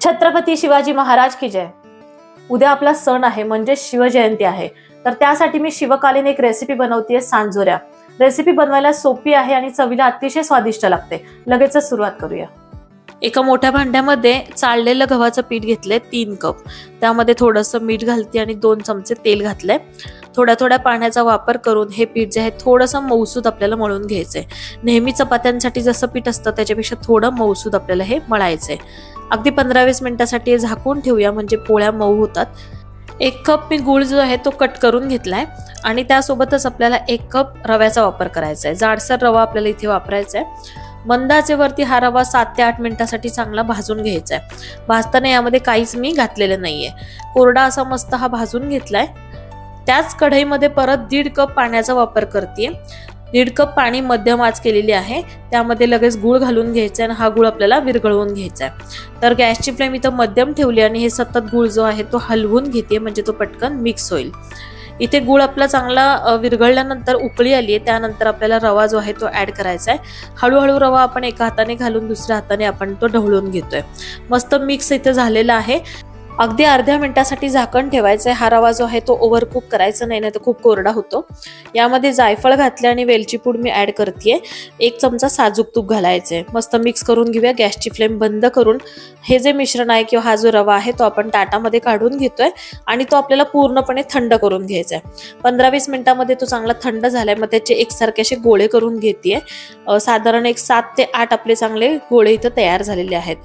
छत्रपती शिवाजी महाराज की जय। उद्या आपला सण आहे म्हणजे शिवजयंती आहे, तर त्यासाठी मी शिवकालीन एक रेसिपी बनवतेय, सांजोऱ्या। रेसिपी बनवायला सोपी आहे आणि चवीला अतिशय स्वादिष्ट लागते। लगेच सुरुवात करूया। एका मोठ्या भांड्यामध्ये चाळलेलं गव्हाचं पीठ घेतलंय 3 कप। त्यामध्ये थोडंसं मीठ घालते आणि 2 चमचे तेल घातलंय। थोड्या थोड्या पाण्याचा वापर करून हे पीठ जे आहे थोडंसं मऊसूद आपल्याला मळून घ्यायचंय। नेहमी चपात्यांसाठी जसं पीठ असतं त्याच्यापेक्षा थोडं मऊसूद आपल्याला हे मळायचंय। अगदी 15-20 मिनिटांसाठी हे झाकून ठेवूया, म्हणजे पोळ्या मऊ होतात। 1 कप मी गूळ जो आहे तो कट करून घेतलाय आणि त्यासोबतच आपल्याला 1 कप रव्याचा वापर करायचा आहे। जाडसर रवा आपल्याला इथे वापरायचा आहे। मंद आचेवरती हा रवा 7 ते 8 मिनिटांसाठी चांगला भाजून घ्यायचा आहे। भाजताना यामध्ये काहीच मी घातलेलं नाहीये, कोरडा असा मस्त हा भाजून घेतलाय। त्याच कढईमध्ये परत 1.5 कप पाण्याचा वापर करते। 1.5 कप पाणी मध्यम आच केलेली आहे। त्यामध्ये लगेच गूळ घालून घ्यायचा आणि हा गूळ आपल्याला विरघळवून घ्यायचा आहे। तर गॅसची फ्लेम इथं मध्यम ठेवली आणि हे सतत गूळ जो आहे तो हलवून घेते, म्हणजे तो पटकन मिक्स होईल। इथे गूळ आपला चांगला विरघळल्यानंतर उकळी आली आहे, त्यानंतर आपल्याला रवा जो आहे तो ऍड करायचा आहे। हळूहळू रवा आपण एका हाताने घालून दुसऱ्या हाताने आपण तो ढवळून घेतोय। मस्त मिक्स इथे झालेला आहे। अगदी अर्ध्या मिनिटासाठी झाकण ठेवायचंय। हा रवा जो आहे तो ओव्हरकुक करायचा नाही, तर खूप कोरडा होतो। यामध्ये जायफळ घातले आणि वेलची पूड मी ऍड करतेय। 1 चमचा साजूक तूप घालायचंय। मस्त मिक्स करून घेऊया। गॅसची फ्लेम बंद करून हे जे मिश्रण आहे किंवा हा जो रवा आहे तो आपण ताटामध्ये काढून घेतोय आणि तो आपल्याला पूर्णपणे थंड करून घ्यायचा आहे। 15-20 मिनिटांमध्ये तो चांगला थंड झालाय। मग त्याचे एकसारखे असे गोळे करून घेतेय। साधारण 7 ते 8 आपले चांगले गोळे इथं तयार झालेले आहेत।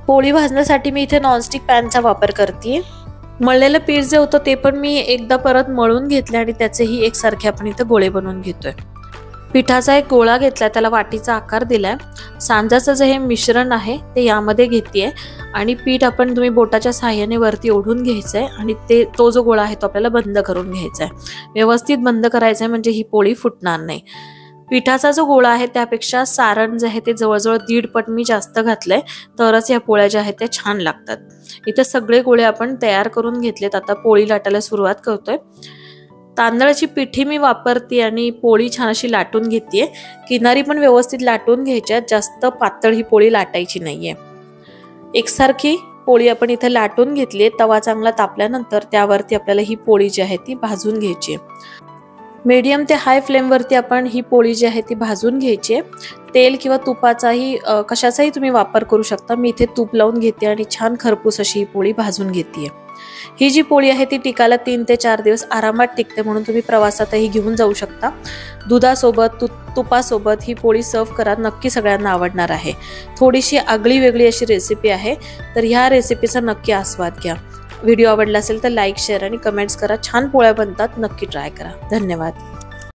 पोळी भाजण्यासाठी मी इथे नॉनस्टिक पॅनचा वापर करते। मळलेलं पीठ जे होतं ते पण मी एकदा परत मळून घेतले आणि त्याचेही एकसारखे आपण इथे गोळे बनवून घेतोय। पिठाचा एक गोळा घेतलाय, त्याला वाटीचा आकार दिलाय। सांजाचं जे हे मिश्रण आहे ते यामध्ये घेतेय आणि पीठ आपण तुम्ही बोटाच्या साहाय्याने वरती ओढून घ्यायचंय आणि तो जो गोळा आहे तो आपल्याला बंद करून घ्यायचा आहे। व्यवस्थित बंद करायचा आहे, म्हणजे ही पोळी फुटणार नाही। पिठाचा जो गोळा आहे त्यापेक्षा सारण जे आहे ते जवळजवळ 1.5 पट मी जास्त घातलंय, तरच या पोळ्या ज्या आहेत त्या छान लागतात। इथे सगळे गोळे आपण तयार करून घेतलेत। आता पोळी लाटायला सुरुवात करतोय। तांदळाची पिठी मी वापरते आणि पोळी छान अशी लाटून घेतेय। किनारी पण व्यवस्थित लाटून घ्यायच्या, जास्त पातळ ही पोळी लाटायची नाहीये। एकसारखी पोळी आपण इथे लाटून घेतली। तवा चांगला तापल्यानंतर त्यावरती आपल्याला ही पोळी जी आहे ती भाजून घ्यायची आहे। मीडियम ते हाय फ्लेम वरती आपण ही पोळी जी आहे ती भाजून घ्यायची आहे। तेल किंवा तुपाचाही कशाचाही तुम्ही वापर करू शकता। मी इथे तूप लावून घेते आणि छान खरपूस अशी ही पोळी भाजून घेते। ही जी पोळी आहे ती टिकायला 3 ते 4 दिवस आरामात टिकते, म्हणून तुम्ही प्रवासातही घेऊन जाऊ शकता। दुधासोबत तुपासोबत ही पोळी सर्व करा, नक्की सगळ्यांना आवडणार आहे। थोडीशी आगळी वेगळी अशी रेसिपी आहे, तर ह्या रेसिपीचा नक्की आस्वाद घ्या। व्हिडिओ आवडला असेल तर लाईक, शेअर आणि कमेंट्स करा। छान पोळ्या बनतात, नक्की ट्राय करा। धन्यवाद।